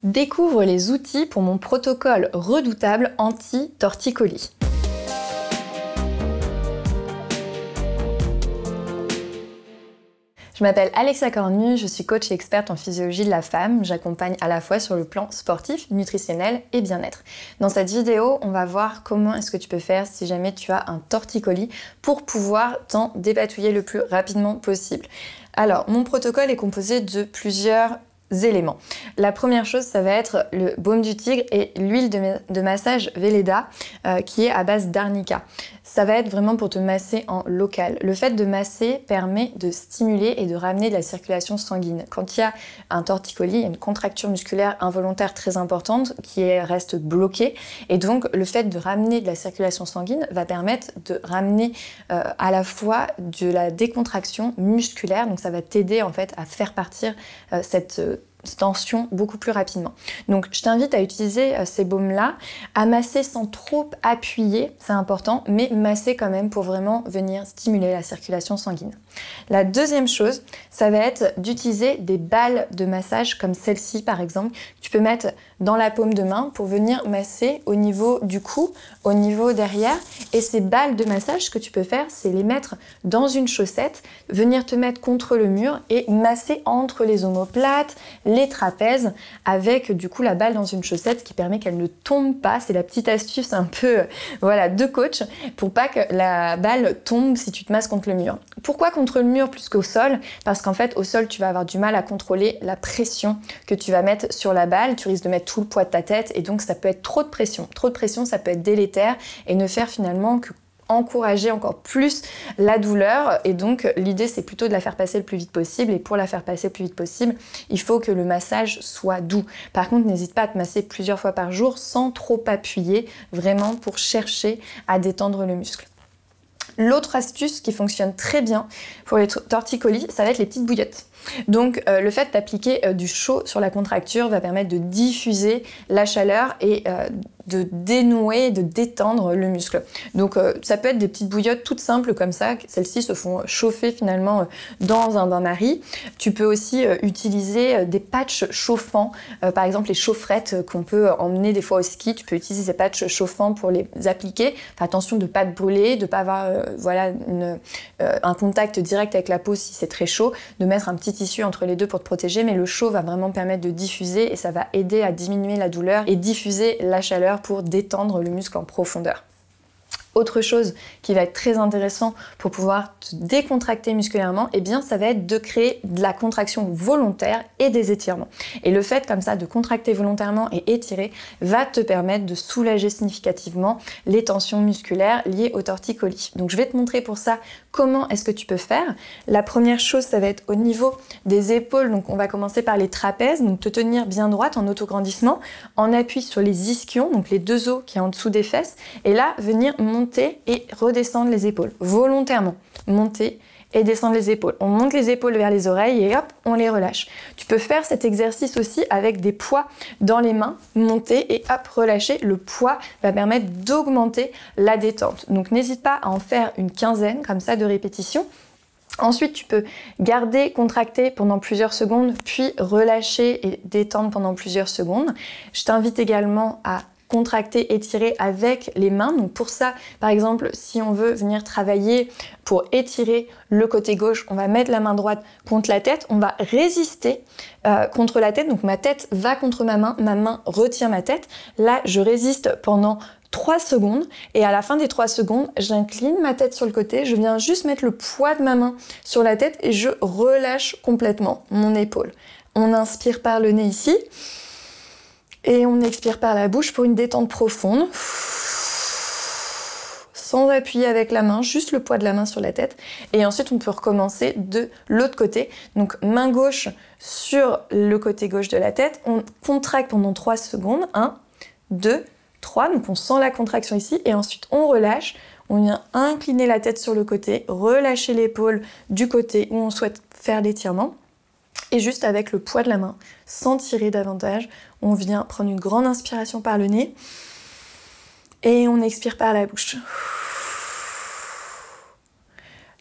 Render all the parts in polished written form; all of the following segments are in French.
Découvre les outils pour mon protocole redoutable anti-torticolis. Je m'appelle Alexia Cornu, je suis coach et experte en physiologie de la femme. J'accompagne à la fois sur le plan sportif, nutritionnel et bien-être. Dans cette vidéo, on va voir comment est-ce que tu peux faire si jamais tu as un torticolis pour pouvoir t'en dépatouiller le plus rapidement possible. Alors, mon protocole est composé de plusieurs éléments. La première chose, ça va être le baume du tigre et l'huile de massage Velleda qui est à base d'arnica. Ça va être vraiment pour te masser en local. Le fait de masser permet de stimuler et de ramener de la circulation sanguine. Quand il y a un torticolis, il y a une contracture musculaire involontaire très importante qui reste bloquée et donc le fait de ramener de la circulation sanguine va permettre de ramener à la fois de la décontraction musculaire, donc ça va t'aider en fait à faire partir cette tension beaucoup plus rapidement. Donc je t'invite à utiliser ces baumes-là, à masser sans trop appuyer, c'est important, mais masser quand même pour vraiment venir stimuler la circulation sanguine. La deuxième chose, ça va être d'utiliser des balles de massage comme celle-ci par exemple, que tu peux mettre dans la paume de main pour venir masser au niveau du cou, au niveau derrière. Et ces balles de massage, ce que tu peux faire, c'est les mettre dans une chaussette, venir te mettre contre le mur et masser entre les omoplates, les trapèzes, avec du coup la balle dans une chaussette qui permet qu'elle ne tombe pas. C'est la petite astuce un peu voilà, de coach pour pas que la balle tombe si tu te masses contre le mur. Pourquoi contre le mur plus qu'au sol? Parce qu'en fait, au sol, tu vas avoir du mal à contrôler la pression que tu vas mettre sur la balle. Tu risques de mettre tout le poids de ta tête et donc ça peut être trop de pression. Trop de pression, ça peut être délétère et ne faire finalement que encourager encore plus la douleur. Et donc, l'idée, c'est plutôt de la faire passer le plus vite possible. Et pour la faire passer le plus vite possible, il faut que le massage soit doux. Par contre, n'hésite pas à te masser plusieurs fois par jour sans trop appuyer, vraiment pour chercher à détendre le muscle. L'autre astuce qui fonctionne très bien pour les torticolis, ça va être les petites bouillottes. Donc le fait d'appliquer du chaud sur la contracture va permettre de diffuser la chaleur et de dénouer, de détendre le muscle. Donc ça peut être des petites bouillottes toutes simples comme ça. Celles-ci se font chauffer finalement dans un bain-marie. Tu peux aussi utiliser des patchs chauffants, par exemple les chaufferettes qu'on peut emmener des fois au ski. Tu peux utiliser ces patchs chauffants pour les appliquer. Fais attention de ne pas te brûler, de ne pas avoir voilà, un contact direct avec la peau si c'est très chaud, de mettre un petit tissu entre les deux pour te protéger, mais le chaud va vraiment permettre de diffuser et ça va aider à diminuer la douleur et diffuser la chaleur pour détendre le muscle en profondeur. Autre chose qui va être très intéressant pour pouvoir te décontracter musculairement, eh bien ça va être de créer de la contraction volontaire et des étirements. Et le fait comme ça de contracter volontairement et étirer va te permettre de soulager significativement les tensions musculaires liées au torticolis. Donc je vais te montrer pour ça comment est-ce que tu peux faire. La première chose, ça va être au niveau des épaules. Donc on va commencer par les trapèzes, donc te tenir bien droite en autograndissement, en appui sur les ischions, donc les deux os qui est en dessous des fesses, et là venir monter et redescendre les épaules, volontairement, monter et descendre les épaules. On monte les épaules vers les oreilles et hop, on les relâche. Tu peux faire cet exercice aussi avec des poids dans les mains, monter et hop, relâcher. Le poids va permettre d'augmenter la détente. Donc n'hésite pas à en faire une quinzaine comme ça de répétitions. Ensuite, tu peux garder contracté pendant plusieurs secondes, puis relâcher et détendre pendant plusieurs secondes. Je t'invite également à contracter, étirer avec les mains. Donc pour ça, par exemple, si on veut venir travailler pour étirer le côté gauche, on va mettre la main droite contre la tête, on va résister contre la tête. Donc ma tête va contre ma main retient ma tête. Là, je résiste pendant 3 secondes et à la fin des 3 secondes, j'incline ma tête sur le côté, je viens juste mettre le poids de ma main sur la tête et je relâche complètement mon épaule. On inspire par le nez ici. Et on expire par la bouche pour une détente profonde. Sans appuyer avec la main, juste le poids de la main sur la tête. Et ensuite, on peut recommencer de l'autre côté. Donc, main gauche sur le côté gauche de la tête. On contracte pendant 3 secondes. 1, 2, 3. Donc, on sent la contraction ici. Et ensuite, on relâche. On vient incliner la tête sur le côté, relâcher l'épaule du côté où on souhaite faire l'étirement. Et juste avec le poids de la main, sans tirer davantage, on vient prendre une grande inspiration par le nez et on expire par la bouche.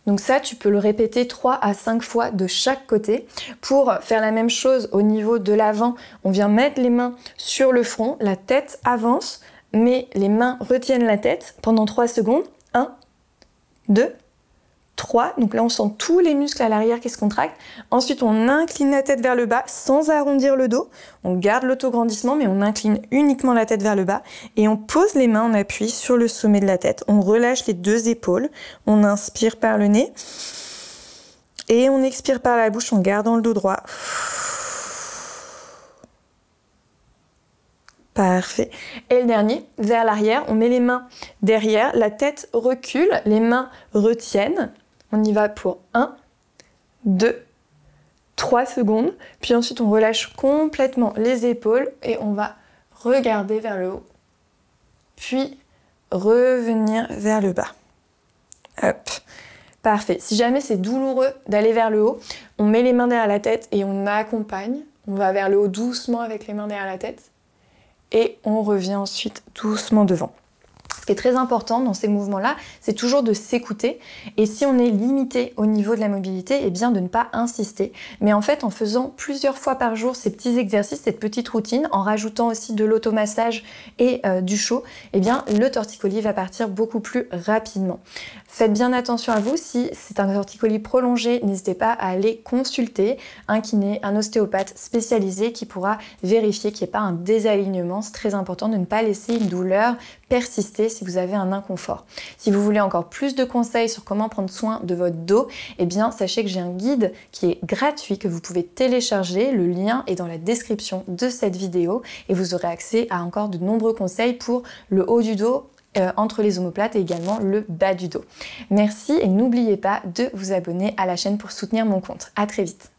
Donc ça, tu peux le répéter 3 à 5 fois de chaque côté. Pour faire la même chose au niveau de l'avant, on vient mettre les mains sur le front, la tête avance, mais les mains retiennent la tête pendant 3 secondes. 1, 2, 3. Donc là, on sent tous les muscles à l'arrière qui se contractent. Ensuite, on incline la tête vers le bas sans arrondir le dos. On garde l'autograndissement, mais on incline uniquement la tête vers le bas. Et on pose les mains en appui sur le sommet de la tête. On relâche les 2 épaules. On inspire par le nez. Et on expire par la bouche en gardant le dos droit. Parfait. Et le dernier, vers l'arrière, on met les mains derrière, la tête recule, les mains retiennent. On y va pour 1, 2, 3 secondes. Puis ensuite, on relâche complètement les épaules et on va regarder vers le haut. Puis, revenir vers le bas. Hop. Parfait. Si jamais c'est douloureux d'aller vers le haut, on met les mains derrière la tête et on accompagne. On va vers le haut doucement avec les mains derrière la tête. Et on revient ensuite doucement devant. Ce qui est très important dans ces mouvements-là, c'est toujours de s'écouter. Et si on est limité au niveau de la mobilité, eh bien de ne pas insister. Mais en fait, en faisant plusieurs fois par jour ces petits exercices, cette petite routine, en rajoutant aussi de l'automassage et du chaud, eh bien le torticolis va partir beaucoup plus rapidement. Faites bien attention à vous. Si c'est un torticolis prolongé, n'hésitez pas à aller consulter un kiné, un ostéopathe spécialisé qui pourra vérifier qu'il n'y ait pas un désalignement. C'est très important de ne pas laisser une douleur persister si vous avez un inconfort. Si vous voulez encore plus de conseils sur comment prendre soin de votre dos, eh bien sachez que j'ai un guide qui est gratuit que vous pouvez télécharger. Le lien est dans la description de cette vidéo et vous aurez accès à encore de nombreux conseils pour le haut du dos, entre les omoplates et également le bas du dos. Merci et n'oubliez pas de vous abonner à la chaîne pour soutenir mon compte. À très vite.